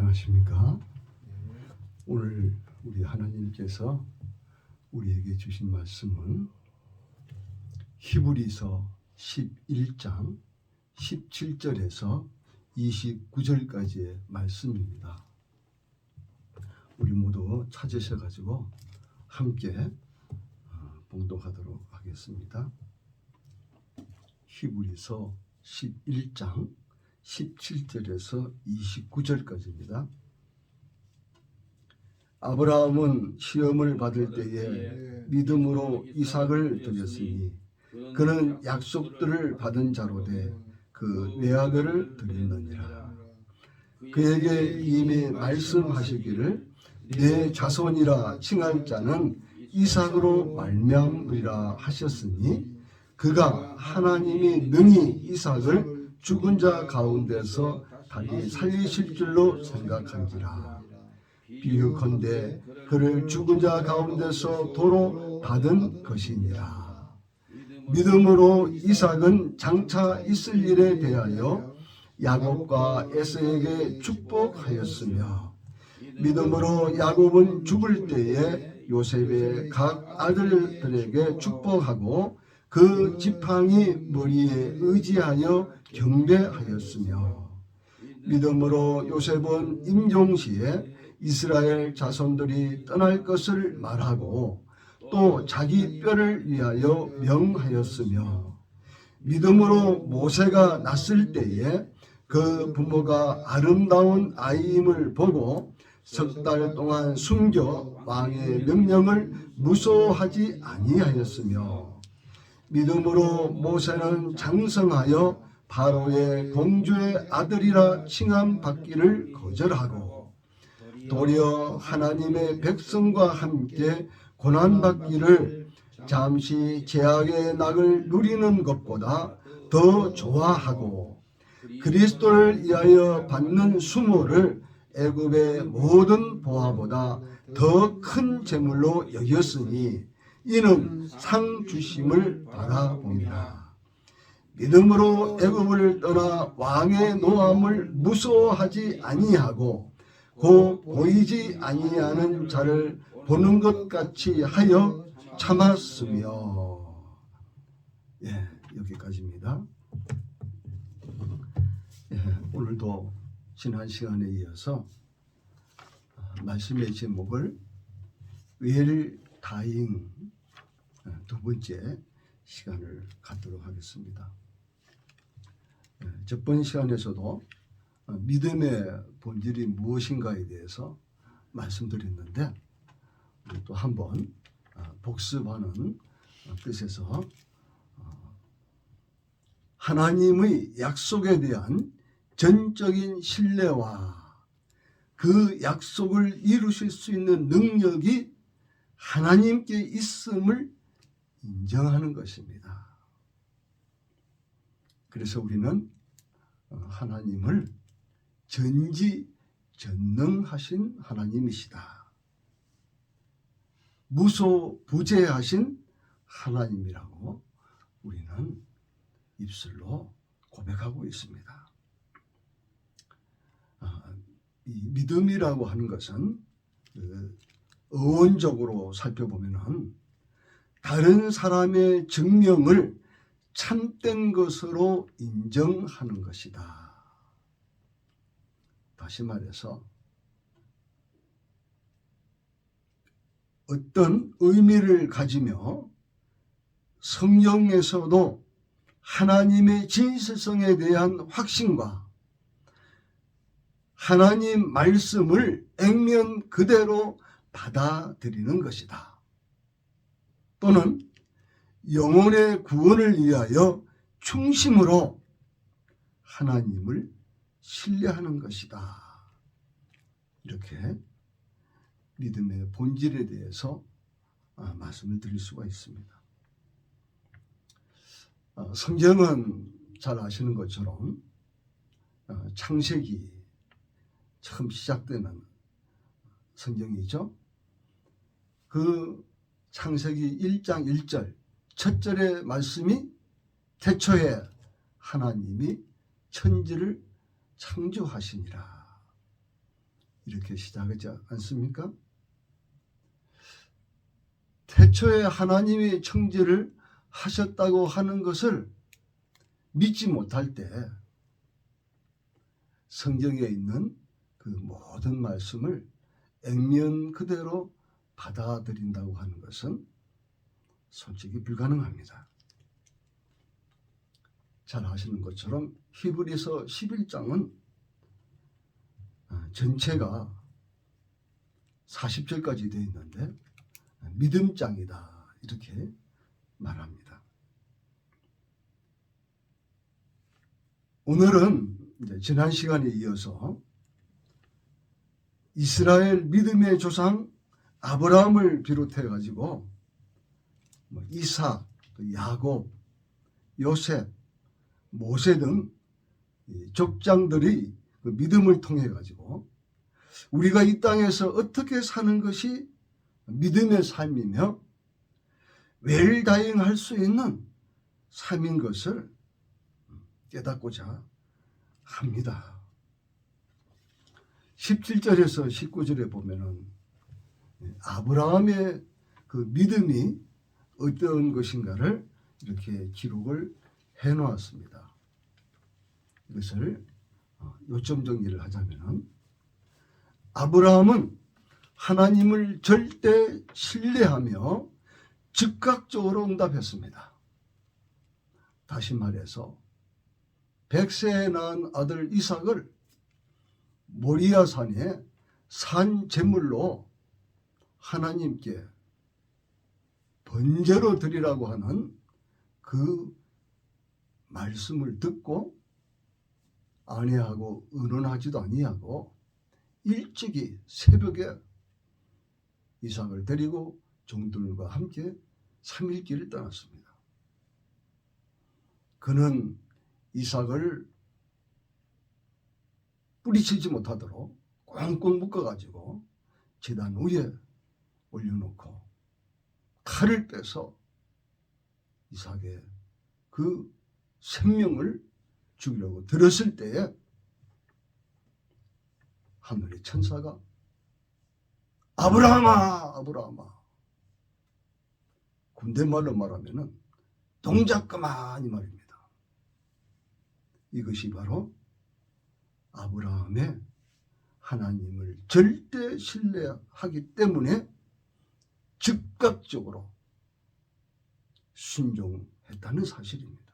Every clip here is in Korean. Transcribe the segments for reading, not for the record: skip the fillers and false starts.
안녕하십니까? 오늘 우리 하나님께서 우리에게 주신 말씀은 히브리서 11장 17절에서 29절까지의 말씀입니다. 우리 모두 찾으셔가지고 함께 봉독하도록 하겠습니다. 히브리서 11장 17절에서 29절까지입니다. 아브라함은 시험을 받을 때에 믿음으로 이삭을 드렸으니 그는 약속들을 받은 자로되 그 외아들을 드렸느니라. 그에게 이미 말씀하시기를 내 자손이라 칭할 자는 이삭으로 말미암으리라 하셨으니 그가 하나님이 능히 이삭을 죽은 자 가운데서 다시 살리실 줄로 생각한지라. 비유컨대 그를 죽은 자 가운데서 도로 받은 것이니라. 믿음으로 이삭은 장차 있을 일에 대하여 야곱과 에서에게 축복하였으며 믿음으로 야곱은 죽을 때에 요셉의 각 아들들에게 축복하고 그 지팡이 머리에 의지하여 경배하였으며 믿음으로 요셉은 임종시에 이스라엘 자손들이 떠날 것을 말하고 또 자기 뼈를 위하여 명하였으며 믿음으로 모세가 났을 때에 그 부모가 아름다운 아이임을 보고 석 달 동안 숨겨 왕의 명령을 무소하지 아니하였으며 믿음으로 모세는 장성하여 바로의 공주의 아들이라 칭함받기를 거절하고 도리어 하나님의 백성과 함께 고난받기를 잠시 죄악의 낙을 누리는 것보다 더 좋아하고 그리스도를 위하여 받는 수모를 애굽의 모든 보화보다 더 큰 재물로 여겼으니 이는 상 주심을 바라봅니다. 믿음으로 애굽을 떠나 왕의 노함을 무서워하지 아니하고 곧 보이지 아니하는 자를 보는 것 같이 하여 참았으며. 여기까지입니다. 오늘도 지난 시간에 이어서 말씀의 제목을 웰 다잉 두 번째 시간을 갖도록 하겠습니다. 저번 시간에서도 믿음의 본질이 무엇인가에 대해서 말씀드렸는데 또 한번 복습하는 뜻에서 하나님의 약속에 대한 전적인 신뢰와 그 약속을 이루실 수 있는 능력이 하나님께 있음을 인정하는 것입니다. 그래서 우리는 하나님을 전지전능하신 하나님이시다, 무소부재하신 하나님이라고 우리는 입술로 고백하고 있습니다. 이 믿음이라고 하는 것은 어원적으로 살펴보면은 다른 사람의 증명을 참된 것으로 인정하는 것이다. 다시 말해서 어떤 의미를 가지며 성경에서도 하나님의 진실성에 대한 확신과 하나님 말씀을 액면 그대로 받아들이는 것이다. 또는 영혼의 구원을 위하여 충심으로 하나님을 신뢰하는 것이다. 이렇게 믿음의 본질에 대해서 말씀을 드릴 수가 있습니다. 성경은 잘 아시는 것처럼 창세기 처음 시작되는 성경이죠. 그 창세기 1장 1절 첫 절의 말씀이 태초에 하나님이 천지를 창조하시니라. 이렇게 시작하지 않습니까? 태초에 하나님이 창조를 하셨다고 하는 것을 믿지 못할 때 성경에 있는 그 모든 말씀을 액면 그대로 받아들인다고 하는 것은 솔직히 불가능합니다. 잘 아시는 것처럼 히브리서 11장은 전체가 40절까지 되어 있는데 믿음장이다 이렇게 말합니다. 오늘은 지난 시간에 이어서 이스라엘 믿음의 조상 아브라함을 비롯해 가지고 이삭, 야곱, 요셉, 모세 등 족장들이 믿음을 통해 가지고 우리가 이 땅에서 어떻게 사는 것이 믿음의 삶이며 웰다잉할 수 있는 삶인 것을 깨닫고자 합니다. 17절에서 19절에 보면은 아브라함의 그 믿음이 어떤 것인가를 이렇게 기록을 해 놓았습니다. 이것을 요점 정리를 하자면은 아브라함은 하나님을 절대 신뢰하며 즉각적으로 응답했습니다. 다시 말해서 100세에 낳은 아들 이삭을 모리아 산에 산 제물로 하나님께 번제로 드리라고 하는 그 말씀을 듣고 아내하고 의논하지도 아니하고 일찍이 새벽에 이삭을 데리고 종들과 함께 3일 길을 떠났습니다. 그는 이삭을 뿌리치지 못하도록 꽁꽁 묶어가지고 제단 위에 올려놓고 칼을 빼서 이삭의 그 생명을 죽이려고 들었을 때에 하늘의 천사가 아브라함아 아브라함아, 군대말로 말하면은 동작 그만 이 말입니다. 이것이 바로 아브라함의 하나님을 절대 신뢰하기 때문에 즉각적으로 순종했다는 사실입니다.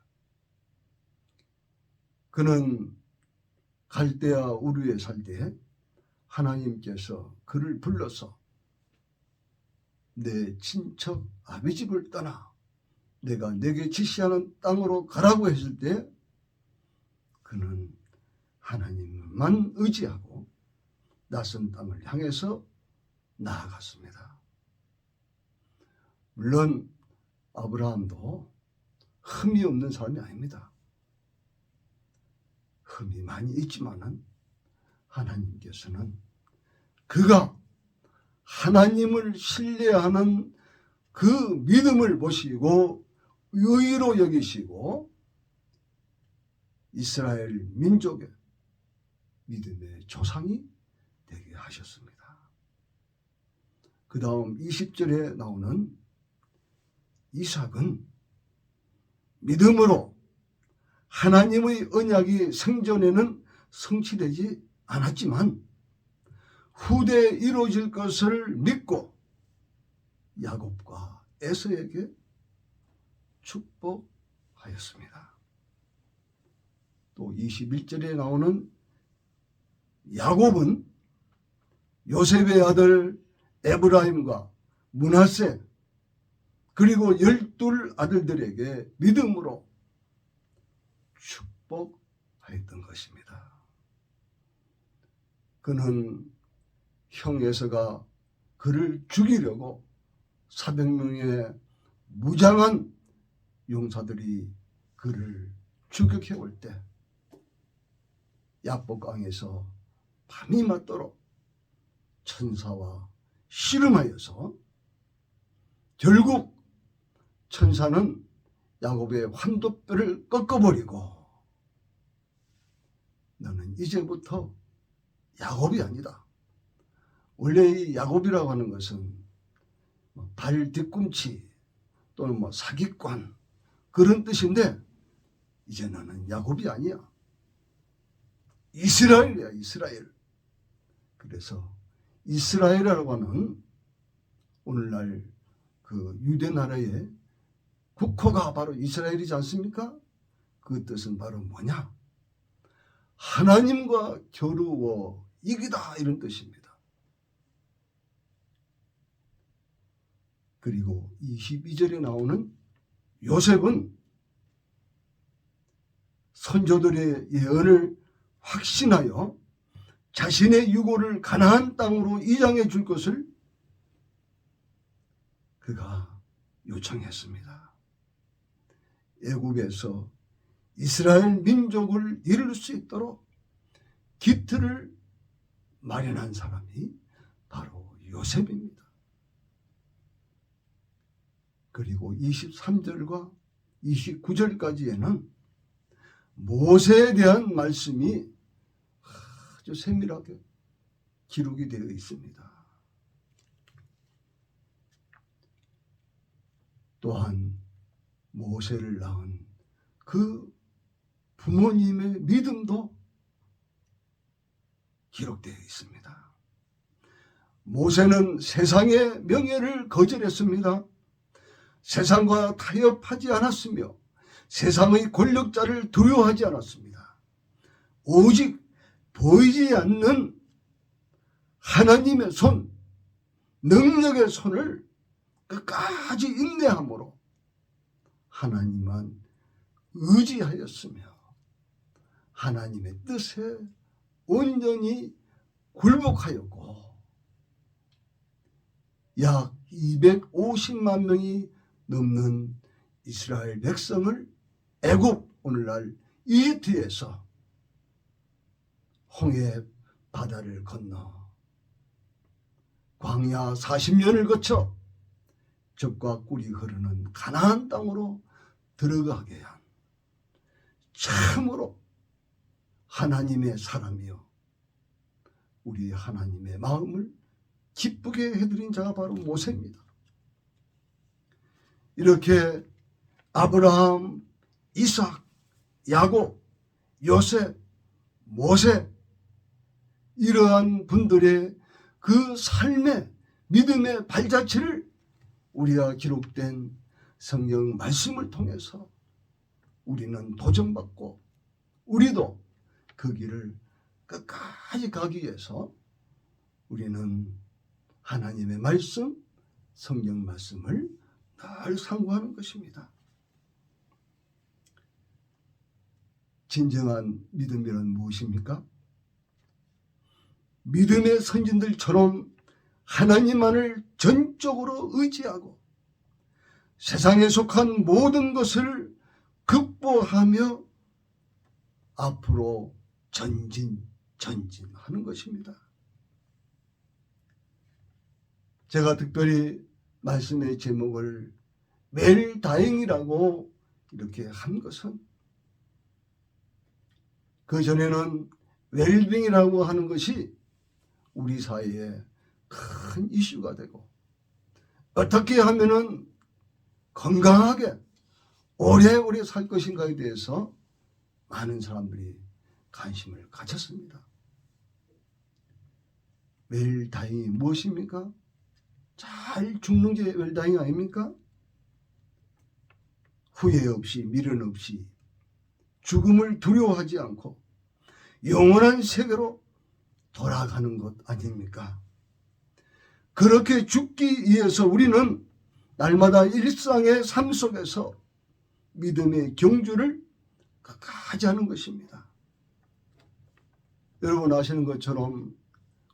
그는 갈대아 우르에 살 때 하나님께서 그를 불러서 내 친척 아비 집을 떠나 내가 내게 지시하는 땅으로 가라고 했을 때 그는 하나님만 의지하고 낯선 땅을 향해서 나아갔습니다. 물론 아브라함도 흠이 없는 사람이 아닙니다. 흠이 많이 있지만은 하나님께서는 그가 하나님을 신뢰하는 그 믿음을 보시고 의로 여기시고 이스라엘 민족의 믿음의 조상이 되게 하셨습니다. 그 다음 20절에 나오는 이삭은 믿음으로 하나님의 언약이 생전에는 성취되지 않았지만 후대에 이루어질 것을 믿고 야곱과 에서에게 축복하였습니다. 또 21절에 나오는 야곱은 요셉의 아들 에브라임과 므낫세 그리고 12 아들들에게 믿음으로 축복하였던 것입니다. 그는 형 에서가 그를 죽이려고 400명의 무장한 용사들이 그를 추격해 올 때 야복강에서 밤이 맞도록 천사와 씨름하여서 결국 천사는 야곱의 환도뼈를 꺾어버리고 너는 이제부터 야곱이 아니다. 원래 이 야곱이라고 하는 것은 발 뒤꿈치 또는 사기꾼 그런 뜻인데, 이제 너는 야곱이 아니야. 이스라엘이야, 이스라엘. 그래서 이스라엘이라고 하는 오늘날 그 유대 나라의 국호가 바로 이스라엘이지 않습니까? 그 뜻은 바로 뭐냐? 하나님과 겨루어 이기다, 이런 뜻입니다. 그리고 22절에 나오는 요셉은 선조들의 예언을 확신하여 자신의 유고를 가나안 땅으로 이장해 줄 것을 그가 요청했습니다. 애굽에서 이스라엘 민족을 이룰 수 있도록 기틀을 마련한 사람이 바로 요셉입니다. 그리고 23절과 29절까지에는 모세에 대한 말씀이 아주 세밀하게 기록이 되어 있습니다. 또한 모세를 낳은 그 부모님의 믿음도 기록되어 있습니다. 모세는 세상의 명예를 거절했습니다. 세상과 타협하지 않았으며 세상의 권력자를 두려워하지 않았습니다. 오직 보이지 않는 하나님의 손, 능력의 손을 끝까지 인내함으로 하나님만 의지하였으며 하나님의 뜻에 온전히 굴복하였고, 약 250만 명이 넘는 이스라엘 백성을 애굽, 오늘날 이집트에서 홍해 바다를 건너 광야 40년을 거쳐 젖과 꿀이 흐르는 가나안 땅으로 들어가게 한 참으로 하나님의 사람이요 우리 하나님의 마음을 기쁘게 해드린 자가 바로 모세입니다. 이렇게 아브라함, 이삭, 야곱, 요셉, 모세, 이러한 분들의 그 삶의 믿음의 발자취를 우리가 기록된 성경 말씀을 통해서 우리는 도전받고 우리도 그 길을 끝까지 가기 위해서 우리는 하나님의 말씀, 성경 말씀을 늘 상고하는 것입니다. 진정한 믿음이란 무엇입니까? 믿음의 선진들처럼 하나님만을 전적으로 의지하고 세상에 속한 모든 것을 극복하며 앞으로 전진하는 것입니다. 제가 특별히 말씀의 제목을 웰다잉이라고 이렇게 한 것은, 그 전에는 웰빙이라고 하는 것이 우리 사회에 큰 이슈가 되고, 어떻게 하면은 건강하게 오래오래 살 것인가에 대해서 많은 사람들이 관심을 가졌습니다. 웰다잉이 무엇입니까? 잘 죽는 게 웰다잉 아닙니까? 후회 없이 미련 없이 죽음을 두려워하지 않고 영원한 세계로 돌아가는 것 아닙니까? 그렇게 죽기 위해서 우리는 날마다 일상의 삶 속에서 믿음의 경주를 끝까지 하는 것입니다. 여러분 아시는 것처럼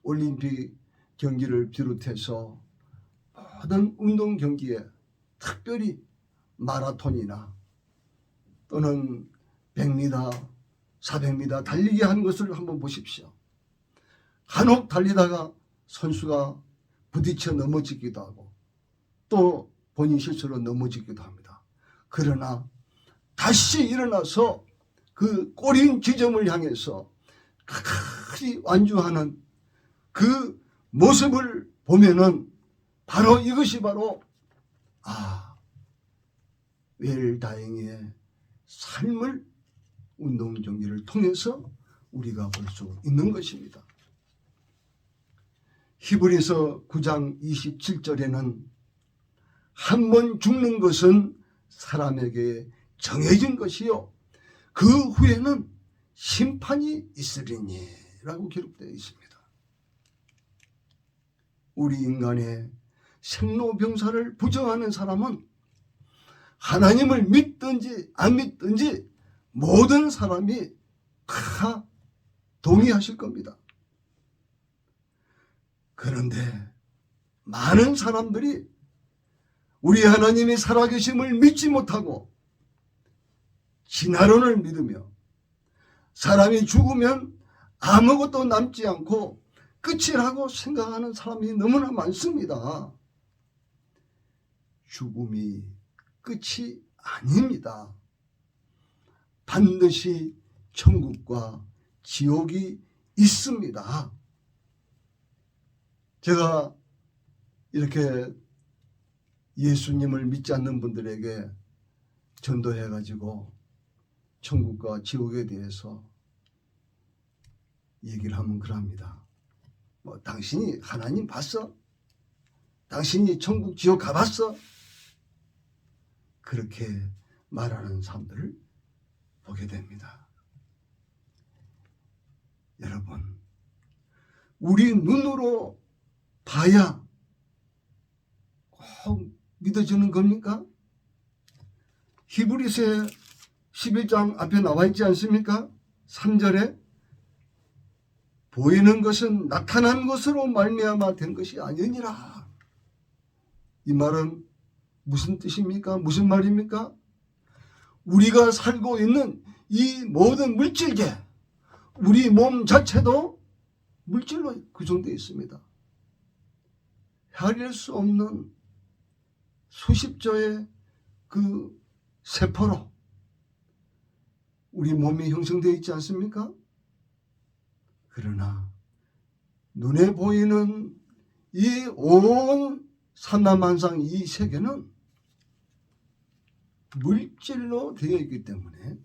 올림픽 경기를 비롯해서 모든 운동 경기에, 특별히 마라톤이나 또는 100m, 400m 달리기 하는 것을 한번 보십시오. 한옥 달리다가 선수가 부딪혀 넘어지기도 하고 또 본인 실수로 넘어지기도 합니다. 그러나 다시 일어나서 그 꼬린 지점을 향해서 끝까지 완주하는 그 모습을 보면은 바로 이것이 바로 웰다잉의 삶을 운동정리를 통해서 우리가 볼 수 있는 것입니다. 히브리서 9장 27절에는 한 번 죽는 것은 사람에게 정해진 것이요 그 후에는 심판이 있으리니 라고 기록되어 있습니다. 우리 인간의 생로병사를 부정하는 사람은 하나님을 믿든지 안 믿든지 모든 사람이 다 동의하실 겁니다. 그런데 많은 사람들이 우리 하나님이 살아계심을 믿지 못하고 진화론을 믿으며 사람이 죽으면 아무것도 남지 않고 끝이라고 생각하는 사람이 너무나 많습니다. 죽음이 끝이 아닙니다. 반드시 천국과 지옥이 있습니다. 제가 이렇게 예수님을 믿지 않는 분들에게 전도해가지고 천국과 지옥에 대해서 얘기를 하면 그럽니다. 당신이 하나님 봤어? 당신이 천국 지옥 가봤어? 그렇게 말하는 사람들을 보게 됩니다. 여러분, 우리 눈으로 봐야 꼭 믿어지는 겁니까? 히브리서 11장 앞에 나와 있지 않습니까? 3절에 보이는 것은 나타난 것으로 말미암아 된 것이 아니니라. 이 말은 무슨 뜻입니까? 무슨 말입니까? 우리가 살고 있는 이 모든 물질계, 우리 몸 자체도 물질로 구성되어 있습니다. 헤아릴 수 없는 수십조의 그 세포로 우리 몸이 형성되어 있지 않습니까? 그러나 눈에 보이는 이 온 삼라만상 이 세계는 물질로 되어 있기 때문에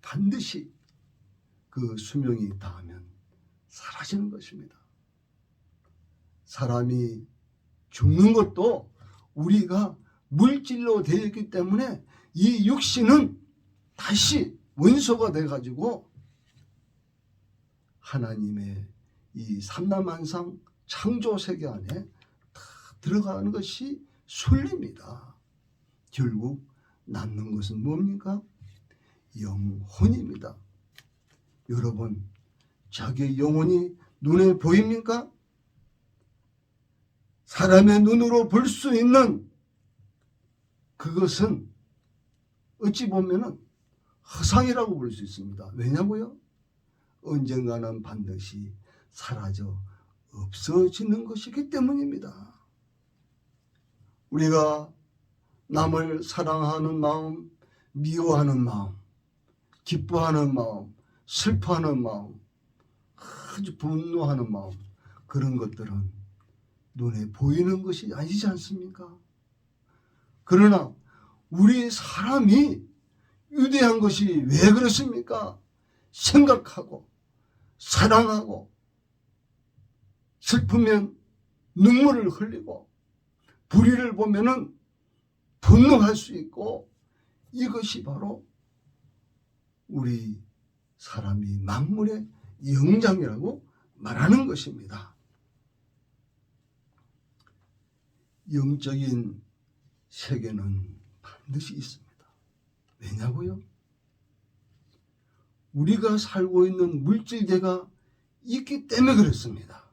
반드시 그 수명이 닿으면 사라지는 것입니다. 사람이 죽는 것도 우리가 물질로 되어 있기 때문에 이 육신은 다시 원소가 돼가지고 하나님의 이 삼라만상 창조세계 안에 다 들어가는 것이 순리입니다. 결국 남는 것은 뭡니까? 영혼입니다. 여러분, 자기의 영혼이 눈에 보입니까? 사람의 눈으로 볼 수 있는 그것은 어찌 보면은 허상이라고 볼 수 있습니다. 왜냐고요? 언젠가는 반드시 사라져 없어지는 것이기 때문입니다. 우리가 남을 사랑하는 마음, 미워하는 마음, 기뻐하는 마음, 슬퍼하는 마음, 아주 분노하는 마음, 그런 것들은 눈에 보이는 것이 아니지 않습니까? 그러나 우리 사람이 위대한 것이 왜 그렇습니까? 생각하고 사랑하고 슬프면 눈물을 흘리고 불의를 보면은 분노할 수 있고, 이것이 바로 우리 사람이 만물의 영장이라고 말하는 것입니다. 영적인 세계는 반드시 있습니다. 왜냐고요? 우리가 살고 있는 물질계가 있기 때문에 그렇습니다.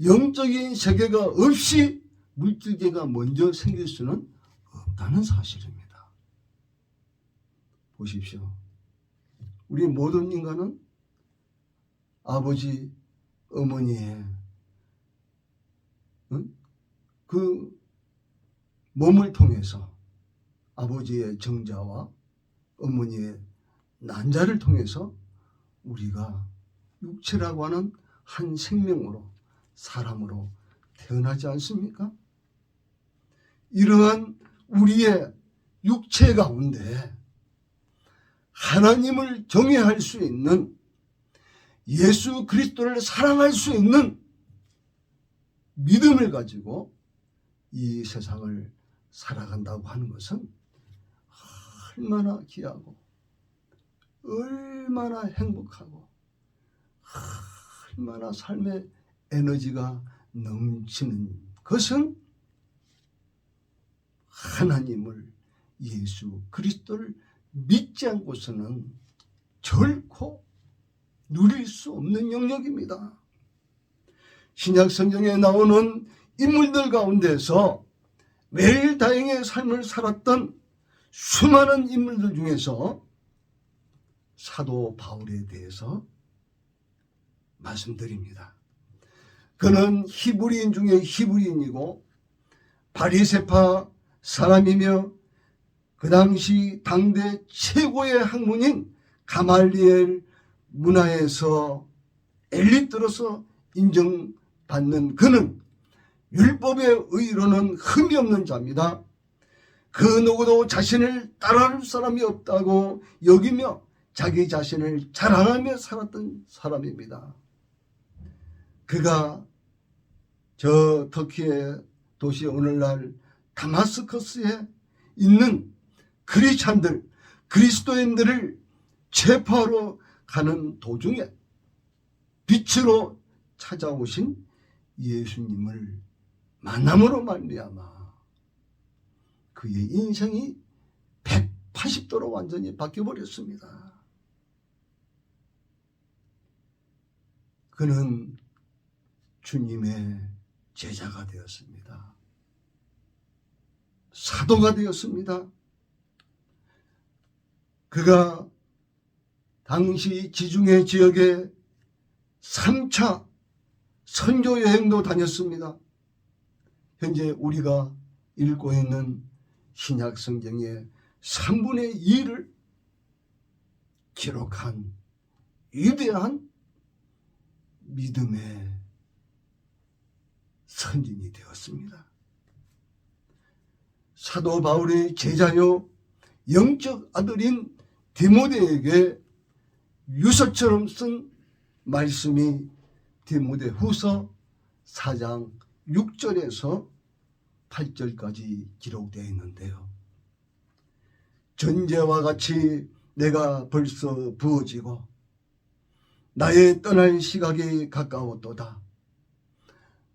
영적인 세계가 없이 물질계가 먼저 생길 수는 없다는 사실입니다. 보십시오. 우리 모든 인간은 아버지, 어머니의 그 몸을 통해서, 아버지의 정자와 어머니의 난자를 통해서 우리가 육체라고 하는 한 생명으로 사람으로 태어나지 않습니까? 이러한 우리의 육체 가운데 하나님을 경외할 수 있는, 예수 그리스도를 사랑할 수 있는 믿음을 가지고 이 세상을 살아간다고 하는 것은 얼마나 귀하고 얼마나 행복하고 얼마나 삶의 에너지가 넘치는 것은 하나님을, 예수 그리스도를 믿지 않고서는 결코 누릴 수 없는 영역입니다. 신약 성경에 나오는 인물들 가운데서 매일 다행의 삶을 살았던 수많은 인물들 중에서 사도 바울에 대해서 말씀드립니다. 그는 히브리인 중에 히브리인이고 바리새파 사람이며 그 당시 당대 최고의 학문인 가말리엘 문화에서 엘리트로서 인정받는 그는 율법의 의로는 흠이 없는 자입니다. 그 누구도 자신을 따라할 사람이 없다고 여기며 자기 자신을 자랑하며 살았던 사람입니다. 그가 저 터키의 도시 오늘날 다마스커스에 있는 크리스찬들, 그리스도인들을 체포하러 가는 도중에 빛으로 찾아오신 예수님을 만남으로 말미암아 그의 인생이 180도로 완전히 바뀌어버렸습니다. 그는 주님의 제자가 되었습니다. 사도가 되었습니다. 그가 당시 지중해 지역에 3차 선교 여행도 다녔습니다. 현재 우리가 읽고 있는 신약 성경의 3분의 2를 기록한 위대한 믿음의 선진이 되었습니다. 사도 바울의 제자요 영적 아들인 디모데에게 유서처럼 쓴 말씀이 디모데후서 4장 6절에서 8절까지 기록되어 있는데요. 전제와 같이 내가 벌써 부어지고 나의 떠날 시각이 가까웠도다.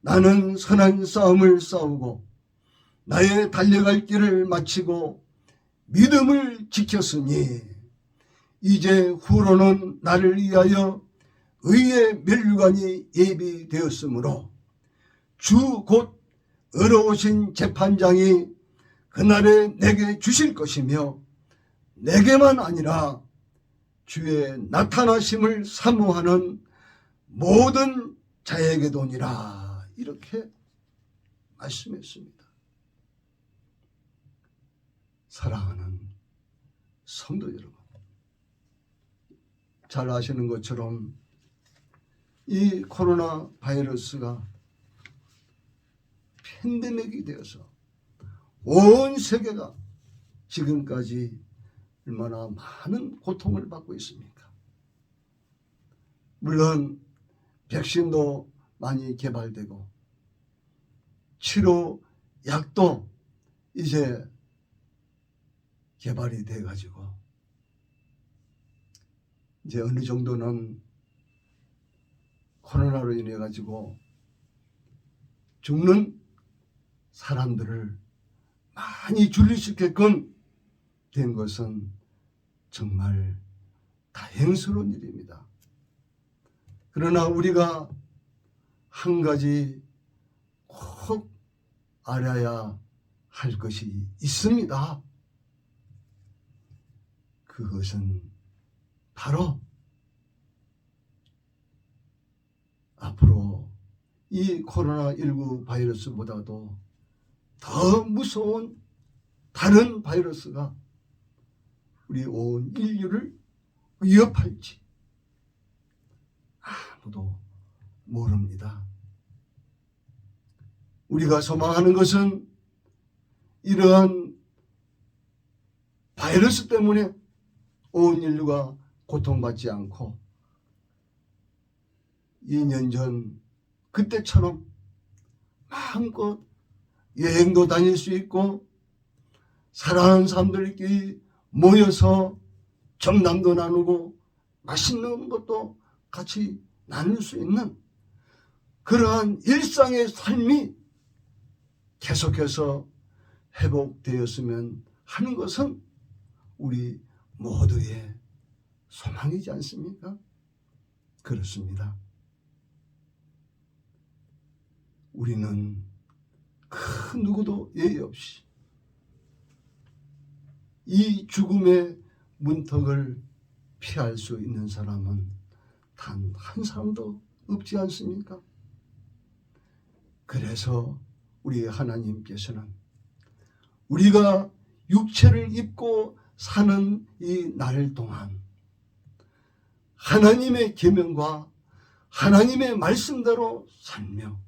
나는 선한 싸움을 싸우고 나의 달려갈 길을 마치고 믿음을 지켰으니 이제 후로는 나를 위하여 의의 면류관이 예비되었으므로 주 곧 의로우신 재판장이 그날에 내게 주실 것이며 내게만 아니라 주의 나타나심을 사모하는 모든 자에게도니라. 이렇게 말씀했습니다. 사랑하는 성도 여러분, 잘 아시는 것처럼 이 코로나 바이러스가 팬데믹이 되어서 온 세계가 지금까지 얼마나 많은 고통을 받고 있습니까? 물론 백신도 많이 개발되고 치료 약도 이제 개발이 돼 가지고 이제 어느 정도는 코로나로 인해 가지고 죽는 사람들을 많이 줄일 수 있게끔 된 것은 정말 다행스러운 일입니다. 그러나 우리가 한 가지 꼭 알아야 할 것이 있습니다. 그것은 바로 앞으로 이 코로나19 바이러스보다도 더 무서운 다른 바이러스가 우리 온 인류를 위협할지 아무도 모릅니다. 우리가 소망하는 것은 이러한 바이러스 때문에 온 인류가 고통받지 않고 2년 전 그때처럼 마음껏 여행도 다닐 수 있고 사랑하는 사람들끼리 모여서 정담도 나누고 맛있는 것도 같이 나눌 수 있는 그러한 일상의 삶이 계속해서 회복되었으면 하는 것은 우리 모두의 소망이지 않습니까? 그렇습니다. 우리는 그 누구도 예의 없이 이 죽음의 문턱을 피할 수 있는 사람은 단 한 사람도 없지 않습니까? 그래서 우리 하나님께서는 우리가 육체를 입고 사는 이 날 동안 하나님의 계명과 하나님의 말씀대로 살며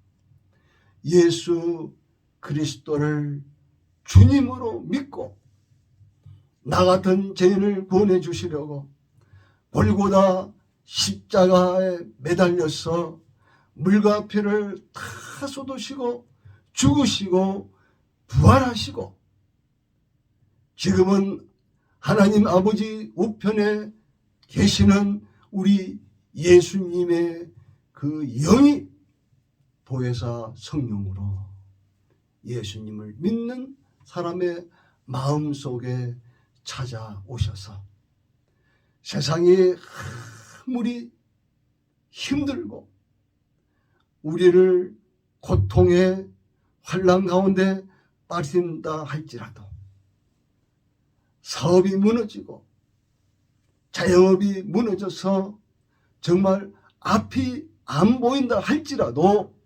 예수 그리스도를 주님으로 믿고 나 같은 죄인을 구원해 주시려고 골고다 십자가에 매달려서 물과 피를 다 쏟으시고 죽으시고 부활하시고 지금은 하나님 아버지 우편에 계시는 우리 예수님의 그 영이 보혜사 성령으로 예수님을 믿는 사람의 마음속에 찾아오셔서 세상이 아무리 힘들고 우리를 고통의 환난 가운데 빠진다 할지라도 사업이 무너지고 자영업이 무너져서 정말 앞이 안 보인다 할지라도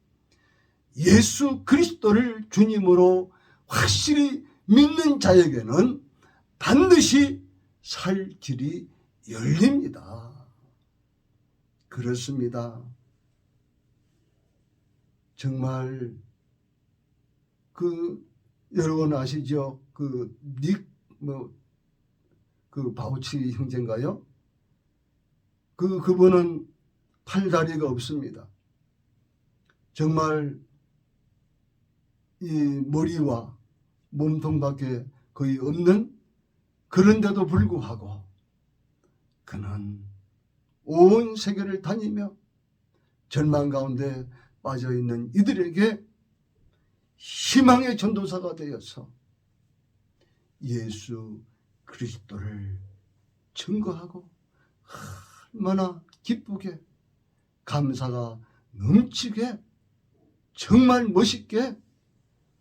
예수 그리스도를 주님으로 확실히 믿는 자에게는 반드시 살 길이 열립니다. 그렇습니다. 정말 여러분 아시죠? 바우치 형제인가요? 그분은 팔다리가 없습니다. 정말 이 머리와 몸통밖에 거의 없는 그런데도 불구하고 그는 온 세계를 다니며 절망 가운데 빠져있는 이들에게 희망의 전도사가 되어서 예수 그리스도를 증거하고 얼마나 기쁘게 감사가 넘치게 정말 멋있게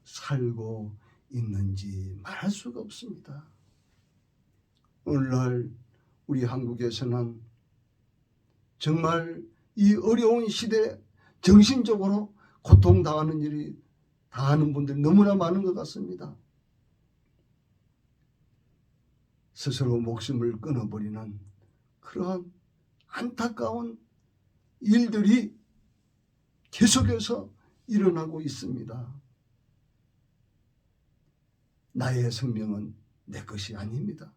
살고 있는지 말할 수가 없습니다. 오늘날 우리 한국에서는 정말 이 어려운 시대에 정신적으로 고통당하는 일이 당하는 분들이 너무나 많은 것 같습니다. 스스로 목숨을 끊어버리는 그러한 안타까운 일들이 계속해서 일어나고 있습니다. 나의 생명은 내 것이 아닙니다.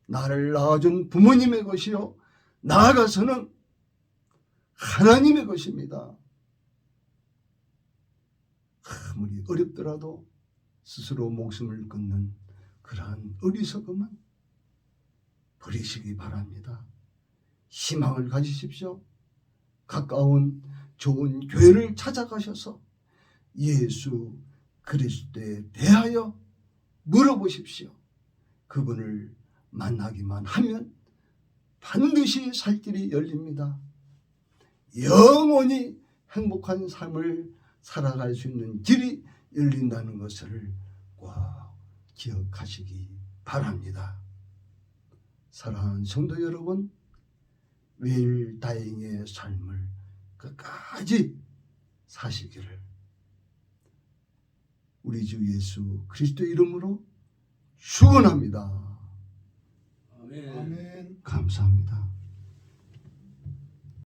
나를 낳아준 부모님의 것이요 나아가서는 하나님의 것입니다. 아무리 어렵더라도 스스로 목숨을 끊는 그러한 어리석음은 버리시기 바랍니다. 희망을 가지십시오. 가까운 좋은 교회를 찾아가셔서 예수 그리스도에 대하여 물어보십시오. 그분을 만나기만 하면 반드시 살 길이 열립니다. 영원히 행복한 삶을 살아갈 수 있는 길이 열린다는 것을 꼭 기억하시기 바랍니다. 사랑하는 성도 여러분, 매일 다행의 삶을 끝까지 사시기를 우리 주 예수 그리스도 이름으로 축원합니다. 아멘. 감사합니다.